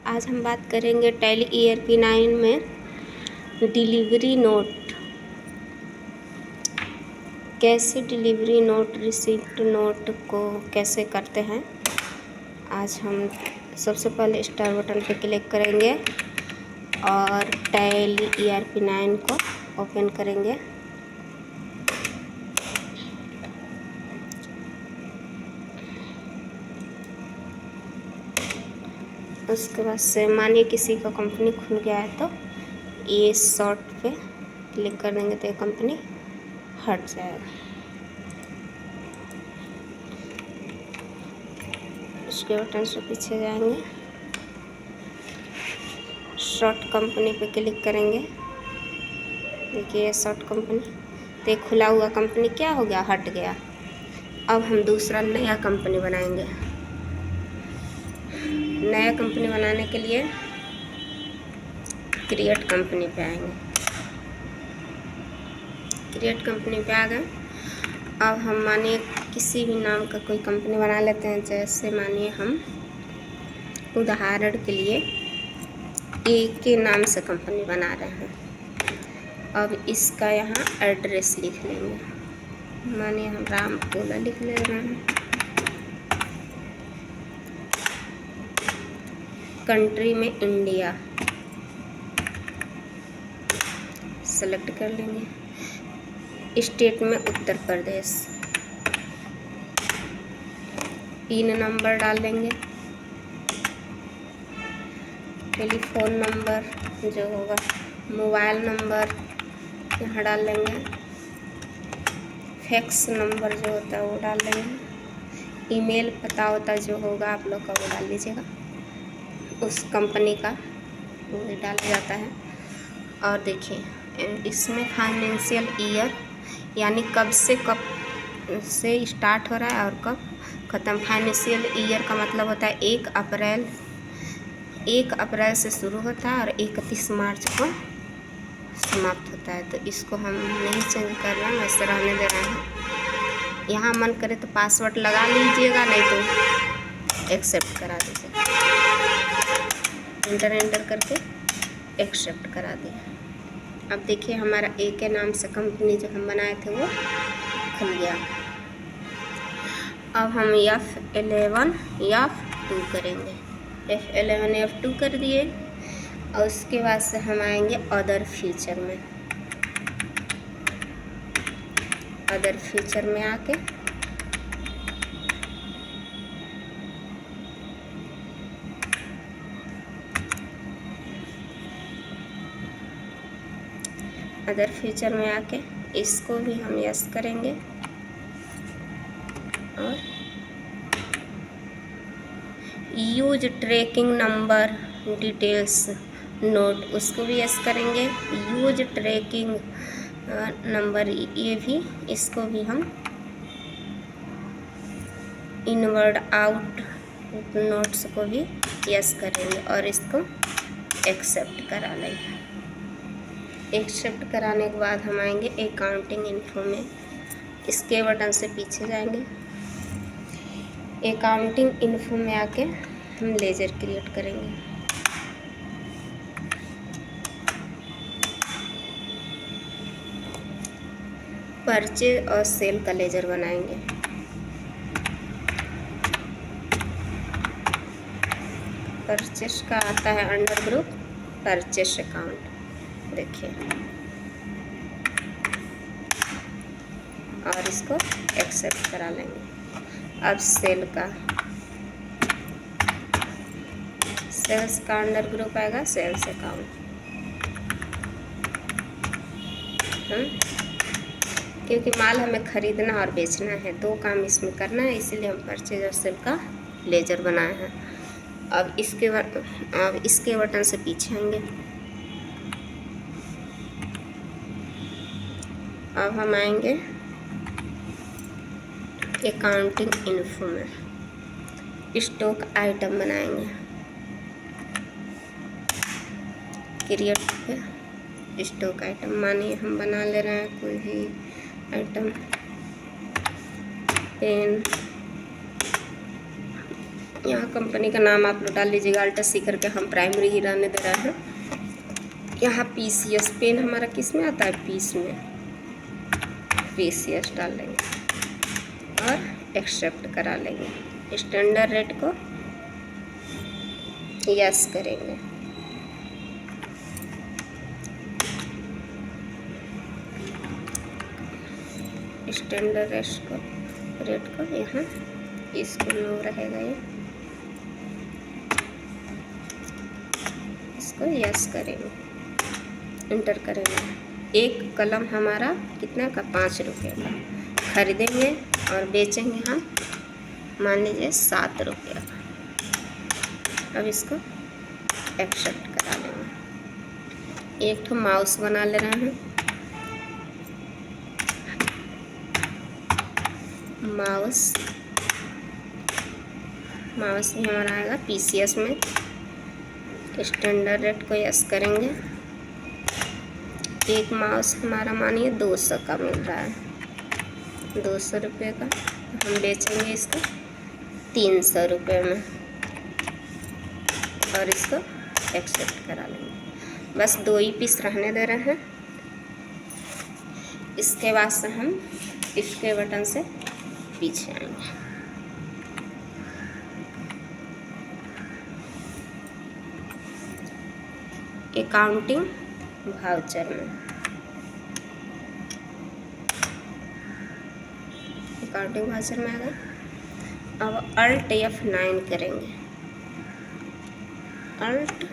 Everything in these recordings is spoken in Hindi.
आज हम बात करेंगे टैली ERP9 में डिलीवरी नोट, कैसे डिलीवरी नोट रिसिप्ट नोट को कैसे करते हैं। आज हम सबसे पहले स्टार बटन पर क्लिक करेंगे और टैली ERP9 को ओपन करेंगे। उसके बाद से मानिए किसी का कंपनी खुल गया है तो ये शॉर्ट पे क्लिक कर देंगे तो ये कंपनी हट जाएगा। उसके बटन से पीछे जाएंगे, शॉर्ट कंपनी पे क्लिक करेंगे। देखिए ये शॉर्ट कंपनी, तो ये खुला हुआ कंपनी क्या हो गया, हट गया। अब हम दूसरा नया कंपनी बनाएंगे। नया कंपनी बनाने के लिए क्रिएट कंपनी पे आएंगे। क्रिएट कंपनी पे आ गए। अब हम मानिए किसी भी नाम का कोई कंपनी बना लेते हैं। जैसे मानिए हम उदाहरण के लिए ए के नाम से कंपनी बना रहे हैं। अब इसका यहाँ एड्रेस लिख लेंगे। मानिए हम रामकोला लिख ले रहे हैं। कंट्री में इंडिया सेलेक्ट कर लेंगे। स्टेट में उत्तर प्रदेश। पिन नंबर डाल देंगे। टेलीफोन नंबर जो होगा, मोबाइल नंबर यहाँ डाल लेंगे। फैक्स नंबर जो होता है वो डाल लेंगे। ईमेल पता होता जो होगा आप लोग का वो डाल लीजिएगा, उस कंपनी का वो डाला जाता है। और देखिए इसमें फाइनेंशियल ईयर यानी कब से स्टार्ट हो रहा है और कब ख़त्म। फाइनेंशियल ईयर का मतलब होता है 1 अप्रैल से शुरू होता है और 31 मार्च को समाप्त होता है। तो इसको हम नहीं चेंज कर रहे हैं, वैसे रहने दे रहे हैं। यहाँ मन करे तो पासवर्ड लगा लीजिएगा, नहीं तो एक्सेप्ट करा दीजिएगा। एंटर करके एक्सेप्ट करा दिया। अब देखिए हमारा ए के नाम से कंपनी जो हम बनाए थे वो खुल गया। अब हम F11 F2 करेंगे। F11 F2 कर दिए और उसके बाद से हम आएंगे अदर फीचर में। अदर फीचर में आके अदर फीचर में आके इसको भी हम यस करेंगे और use tracking number details note उसको भी यस करेंगे। यूज ट्रैकिंग नंबर ये भी, इसको भी हम इनवर्ड आउट नोट्स को भी यस करेंगे और इसको एक्सेप्ट करा लेंगे। एक्सेप्ट कराने के बाद हम आएंगे अकाउंटिंग इन्फो में। इसके बटन से पीछे जाएंगे। अकाउंटिंग इन्फो में आके हम लेजर क्रिएट करेंगे। परचेज और सेल का लेजर बनाएंगे। परचेज का आता है अंडर ग्रुप परचेज अकाउंट, देखिए, और इसको एक्सेप्ट करा लेंगे। अब सेल्स का अंडर ग्रुप आएगा सेल्स अकाउंट। क्योंकि माल हमें खरीदना और बेचना है, 2 काम इसमें करना है, इसीलिए हम परचेज और सेल का लेजर बनाए हैं। अब इसके बटन से पीछे आएंगे। अब हम आएंगे अकाउंटिंग इन्फो में। स्टॉक आइटम बनाएंगे। क्रिएट पे स्टॉक आइटम, मानिए हम बना ले रहे हैं कोई भी आइटम, पेन यहाँ कंपनी का नाम आप लोग डाल लीजिएगा, अल्ट्रा सी करके, हम प्राइमरी ही रहने दे रहे हैं। यहाँ PCS पेन हमारा किस में आता है, पीस में, PCS डाल लेंगे और एक्सेप्ट करा लेंगे। स्टैंडर्ड रेट को यस करेंगे। स्टैंडर्ड रेट को यहाँ इसको नो रहेगा, ये इसको यस करेंगे, इंटर करेंगे। एक कलम हमारा कितना का, 5 रुपये का खरीदेंगे और बेचेंगे हम, मान लीजिए 7 रुपये का। अब इसको एक्सेप्ट करा लेंगे। एक तो माउस बना ले रहे हैं, माउस भी हमारा आएगा PCS में। स्टैंडर्ड रेट को यस करेंगे। एक माउस हमारा मानिए 200 का मिल रहा है, 200 रुपये का, तो हम बेचेंगे इसको 300 रुपये में और इसको एक्सेप्ट करा लेंगे। बस 2 ही पीस रहने दे रहे हैं। इसके बाद से हम इसके बटन से पीछे आएंगे। अकाउंटिंग वाउचर में, अकाउंटिंग वाउचर में आ गए। अब अल्ट F9 करेंगे, अल्ट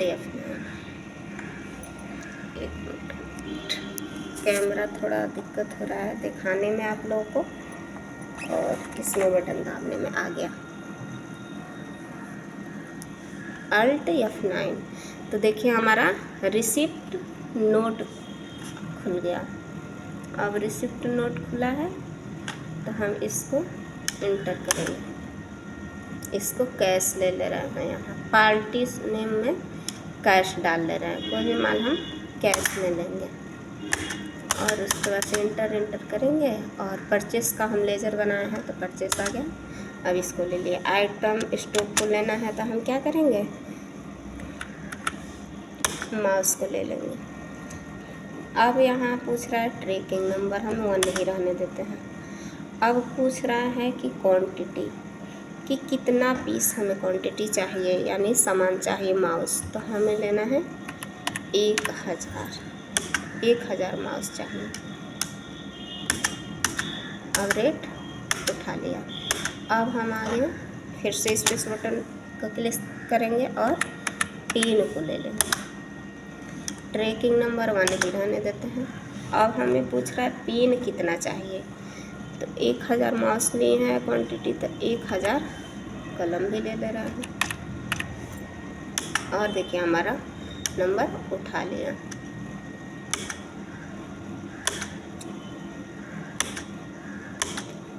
F9। एक मिनट, कैमरा थोड़ा दिक्कत हो रहा है दिखाने में आप लोगों को, और किसमें बटन दाबने में आ गया, अल्ट F9। तो देखिए हमारा रिसिप्ट नोट खुल गया। अब रिसिप्ट नोट खुला है तो हम इसको इंटर करेंगे। इसको कैश ले रहे हैं, यहाँ पार्टी नेम में कैश डाल ले रहे हैं, कोई भी माल हम कैश में लेंगे। और उसके बाद से इंटर करेंगे और परचेस का हम लेजर बनाए हैं तो परचेस आ गया। अब इसको ले लिए। आइटम स्टॉक को लेना है तो हम क्या करेंगे, माउस को ले लेंगे। अब यहाँ पूछ रहा है ट्रैकिंग नंबर, हम 1 ही रहने देते हैं। अब पूछ रहा है कि क्वांटिटी, कि कितना पीस हमें क्वांटिटी चाहिए, यानी सामान चाहिए माउस, तो हमें लेना है 1000 माउस चाहिए। अब रेट उठा लिया। अब हम आगे फिर से स्पेस बटन को क्लिक करेंगे और 3 को ले लेंगे। ट्रैकिंग नंबर 1 ही रहने देते हैं। अब हमें पूछ रहा है पिन कितना चाहिए, तो 1000 माउस लिए हैं क्वांटिटी, तो 1000 कलम भी ले रहा है। और देखिए हमारा नंबर उठा लिया।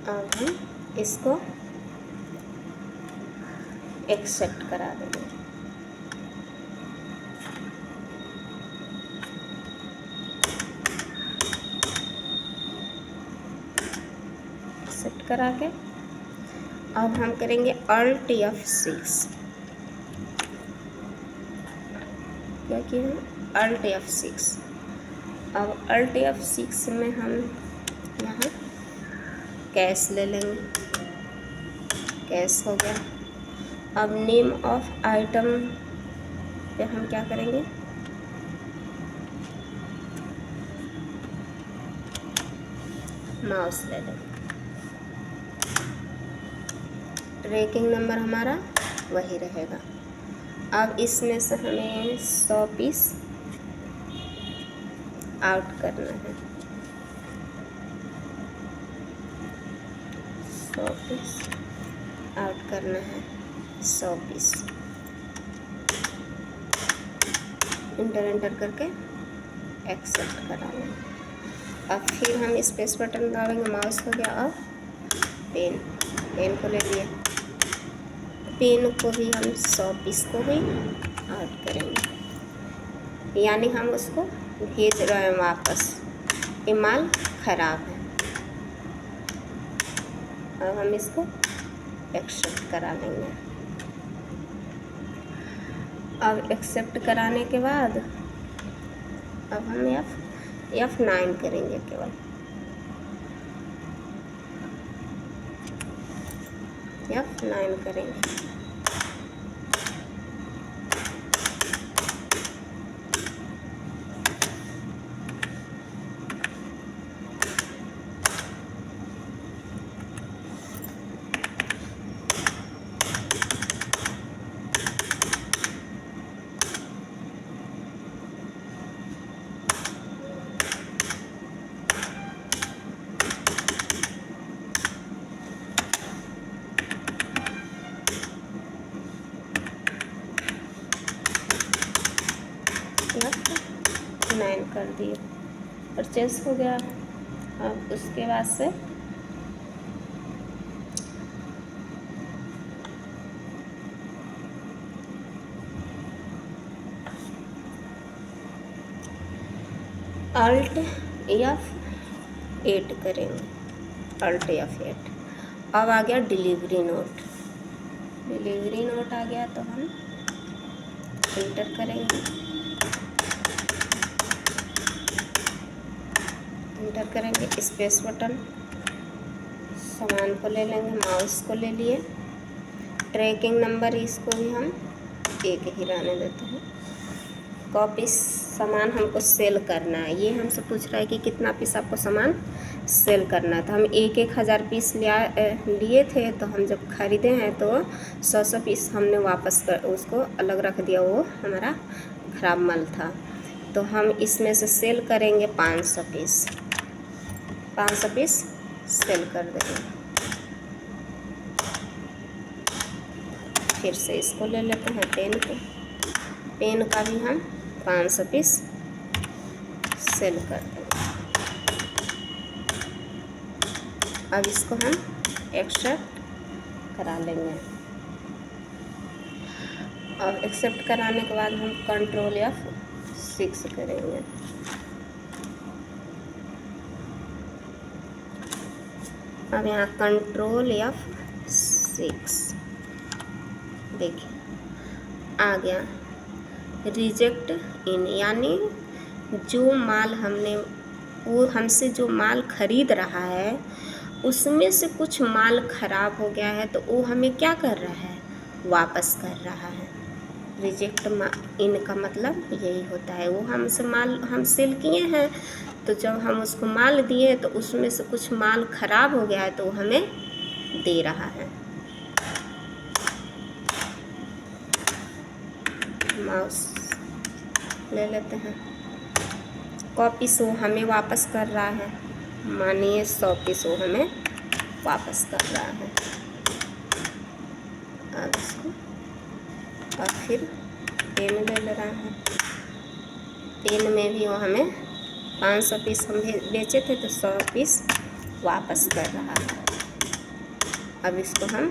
अब हम इसको एक्सेप्ट करा देंगे। एक्सेप्ट करा के अब हम करेंगे अल्ट F6। क्या किया, अल्ट F6। अब अल्ट F6 में हम यहाँ कैश ले लेंगे, कैश हो गया। अब नेम ऑफ आइटम पे हम क्या करेंगे, माउस ले लेंगे। ट्रैकिंग नंबर हमारा वही रहेगा। अब इसमें से हमें 100 पीस आउट करना है, 100 पीस आउट करना है, 100 पीस इंटर करके एक्सेप्ट करा लेंगे। अब फिर हम स्पेस बटन दबाएंगे, माउस हो गया। अब पेन को ले लिए, पेन को भी हम 100 पीस को भी आउट करेंगे, यानी हम उसको भेज रहे हैं वापस, ये माल खराब है। अब हम इसको एक्सेप्ट करा लेंगे। अब एक्सेप्ट कराने के बाद अब हम F9 करेंगे, केवल F9 करेंगे। F9 कर दिए, परचेस हो गया। अब उसके बाद से Alt F8 करेंगे, Alt F8। अब आ गया डिलीवरी नोट, डिलीवरी नोट आ गया तो हम इंटर करेंगे, इंटर करेंगे, स्पेस बटन, सामान को ले लेंगे, माउस को ले लिए, ट्रैकिंग नंबर इसको भी हम 1 ही रहने देते हैं। कॉपी, सामान हमको सेल करना है, ये हमसे पूछ रहा है कि कितना पीस आपको सामान सेल करना है। तो हम 1,000 पीस लिए थे, तो हम जब खरीदे हैं तो 100 पीस हमने वापस कर उसको अलग रख दिया, वो हमारा ख़राब माल था। तो हम इसमें से सेल करेंगे 500 पीस, 500 पीस सेल कर देंगे। फिर से इसको ले लेते हैं पेन को, पेन का भी हम 500 पीस सेल कर देंगे। अब इसको हम एक्सेप्ट करा लेंगे। अब एक्सेप्ट कराने के बाद हम कंट्रोल F6 करेंगे। अब यहाँ कंट्रोल F6 देखिए आ गया, रिजेक्ट इन, यानी जो माल हमने, वो हमसे जो माल खरीद रहा है उसमें से कुछ माल ख़राब हो गया है, तो वो हमें क्या कर रहा है, वापस कर रहा है। रिजेक्ट इन का मतलब यही होता है, वो हमसे माल हम सेल किए हैं, तो जब हम उसको माल दिए तो उसमें से कुछ माल ख़राब हो गया है तो वो हमें दे रहा है। माउस ले लेते हैं, कॉपी सो हमें वापस कर रहा है, मानिए 100 पीस वो हमें वापस कर रहा है। अब इसको और फिर पेन ले रहा है, पेन में भी वो हमें 500 पीस हम बेचे थे तो 100 पीस वापस कर रहा है। अब इसको हम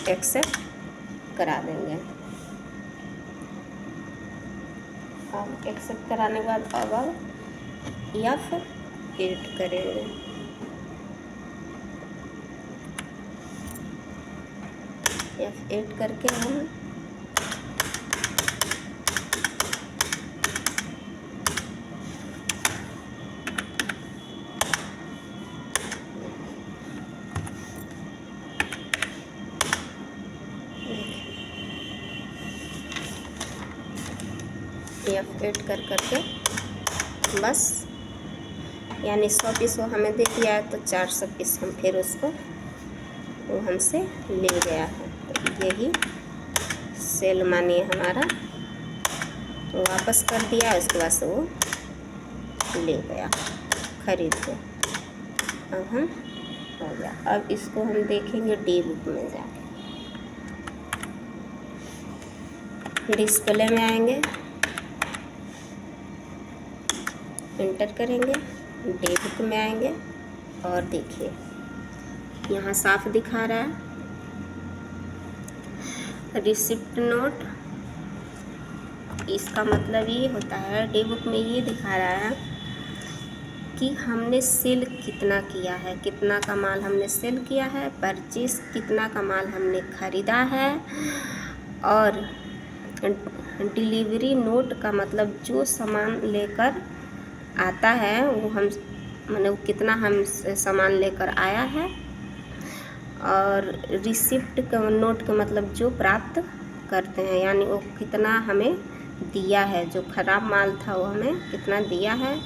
एक्सेप्ट करा देंगे। अब एक्सेप्ट कराने के बाद अब F8 करेंगे। F8 करके हम F8 कर करके बस, यानी 100 पीस वो हमें दे दिया है तो 400 पीस हम फिर उसको वो हमसे ले गया है। तो यही सेल मानिए हमारा तो वापस कर दिया, उसके बाद से वो ले गया खरीद के। अब हम हो गया। अब इसको हम देखेंगे डी बुक में जाके, डिस्प्ले में आएंगे, इंटर करेंगे, डे बुक में आएंगे और देखिए यहाँ साफ दिखा रहा है रिसिप्ट नोट। इसका मतलब ये होता है, डे बुक में ये दिखा रहा है कि हमने सेल कितना किया है, कितना का माल हमने सेल किया है, परचेस कितना का माल हमने ख़रीदा है, और डिलीवरी नोट का मतलब जो सामान लेकर आता है वो हम माने वो कितना हम सामान लेकर आया है, और रिसिप्ट का नोट का मतलब जो प्राप्त करते हैं यानी वो कितना हमें दिया है, जो ख़राब माल था वो हमें कितना दिया है।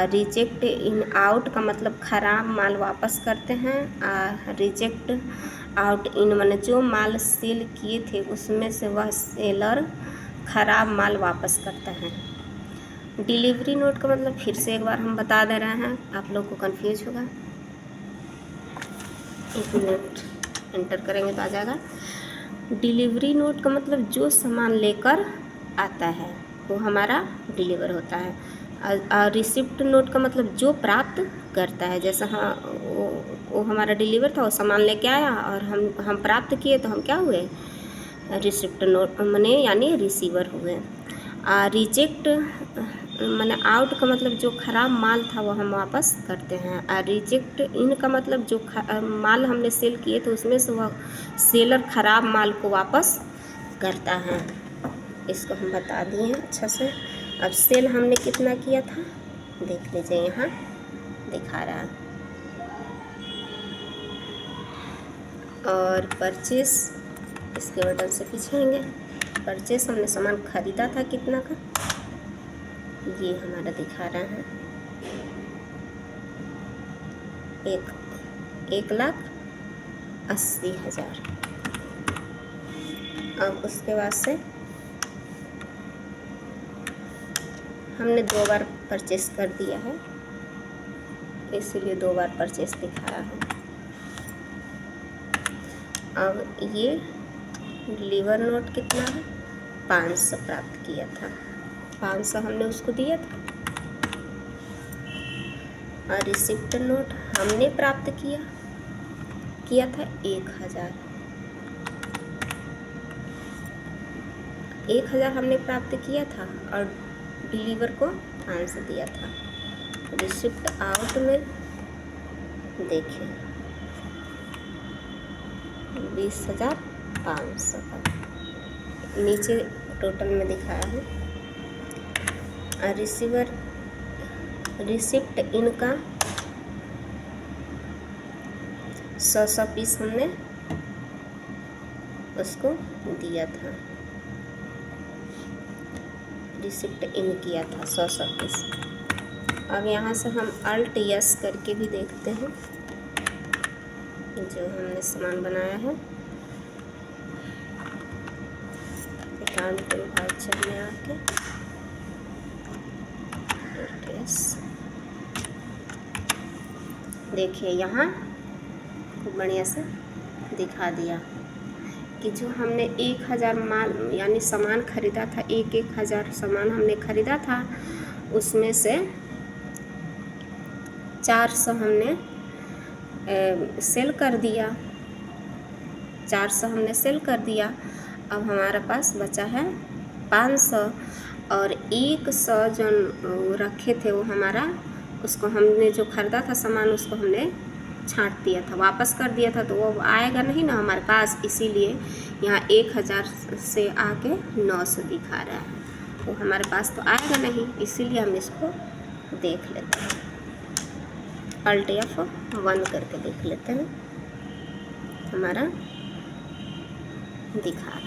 रिजेक्ट इन आउट का मतलब ख़राब माल वापस करते हैं। रिजेक्ट आउट इन माने जो माल सेल किए थे उसमें से वह सेलर ख़राब माल वापस करता है। डिलीवरी नोट का मतलब फिर से एक बार हम बता दे रहे हैं, आप लोग को कंफ्यूज होगा। एक मिनट एंटर करेंगे तो आ जाएगा। डिलीवरी नोट का मतलब जो सामान लेकर आता है वो हमारा डिलीवर होता है, और रिसिप्ट नोट का मतलब जो प्राप्त करता है, जैसे हाँ वो हमारा डिलीवर था, वो सामान लेके आया और हम प्राप्त किए तो हम क्या हुए, रिसिप्ट नोट माने यानी रिसीवर हुए। रिजेक्ट माने आउट का मतलब जो ख़राब माल था वो हम वापस करते हैं। और रिजेक्ट इन का मतलब जो माल हमने सेल किए तो उसमें से वह सेलर ख़राब माल को वापस करता है। इसको हम बता दिए हैं अच्छा से। अब सेल हमने कितना किया था देख लीजिए, यहाँ दिखा रहा है। और परचेस इसके बटन से पीछेंगे। परचेस हमने सामान ख़रीदा था कितना का, ये हमारा दिखा रहा है 1,80,000। अब उसके बाद से हमने 2 बार परचेस कर दिया है, इसीलिए 2 बार परचेस दिखा रहा है। अब ये डिलीवर नोट कितना है, 500 प्राप्त किया था, 500 हमने उसको दिया था। और रिसिप्ट नोट हमने प्राप्त किया था 1,000 हमने प्राप्त किया था, और डिलीवर को 500 दिया था। रिसिप्ट आउट में देखिए 20,500 का नीचे टोटल में दिखाया है। और रिसिप्ट इनका 100 पीस हमने उसको दिया था, रिसिप्ट इन किया था 100 पीस। अब यहाँ से हम अल्ट यस करके भी देखते हैं जो हमने सामान बनाया है। अकाउंट वाउचर में आके देखिए यहाँ खूब बढ़िया से दिखा दिया कि जो हमने 1,000 माल यानी सामान ख़रीदा था, 1,000 सामान हमने ख़रीदा था, उसमें से 400 हमने सेल कर दिया, 400 हमने सेल कर दिया। अब हमारे पास बचा है 500, और 100 जो रखे थे वो हमारा, उसको हमने जो ख़रीदा था सामान उसको हमने छांट दिया था, वापस कर दिया था, तो वो आएगा नहीं ना हमारे पास, इसीलिए यहाँ 1,000 से आके 900 दिखा रहा है, वो हमारे पास तो आएगा नहीं, इसीलिए हम इसको देख लेते हैं। अल्ट F1 करके देख लेते हैं, हमारा दिखा रहा है।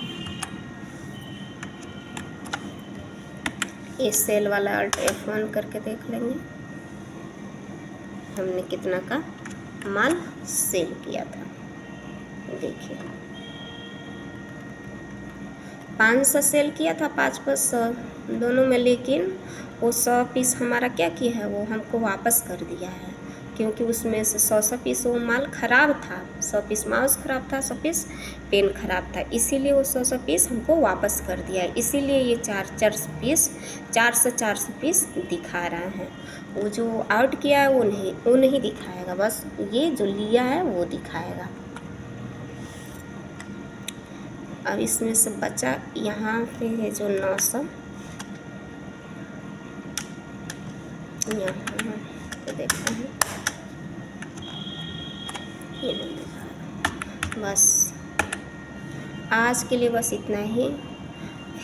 ये सेल वाला अल्ट F1 करके देख लेंगे हमने कितना का माल सेल किया था। देखिए 500 सेल किया था, 500 दोनों में, लेकिन वो 100 पीस हमारा क्या किया है, वो हमको वापस कर दिया है, क्योंकि उसमें से 100 पीस वो माल ख़राब था, 100 पीस माउस ख़राब था, 100 पीस पेन ख़राब था, इसीलिए वो 100 पीस हमको वापस कर दिया है। इसीलिए ये 400 पीस दिखा रहा है। वो जो आउट किया है वो नहीं दिखाएगा, बस ये जो लिया है वो दिखाएगा। अब इसमें से बचा यहाँ पे है जो 900, यहाँ आपको देखते हैं। ये बस आज के लिए बस इतना ही।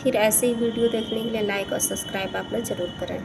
फिर ऐसे ही वीडियो देखने के लिए लाइक और सब्सक्राइब आप लोग ज़रूर करें।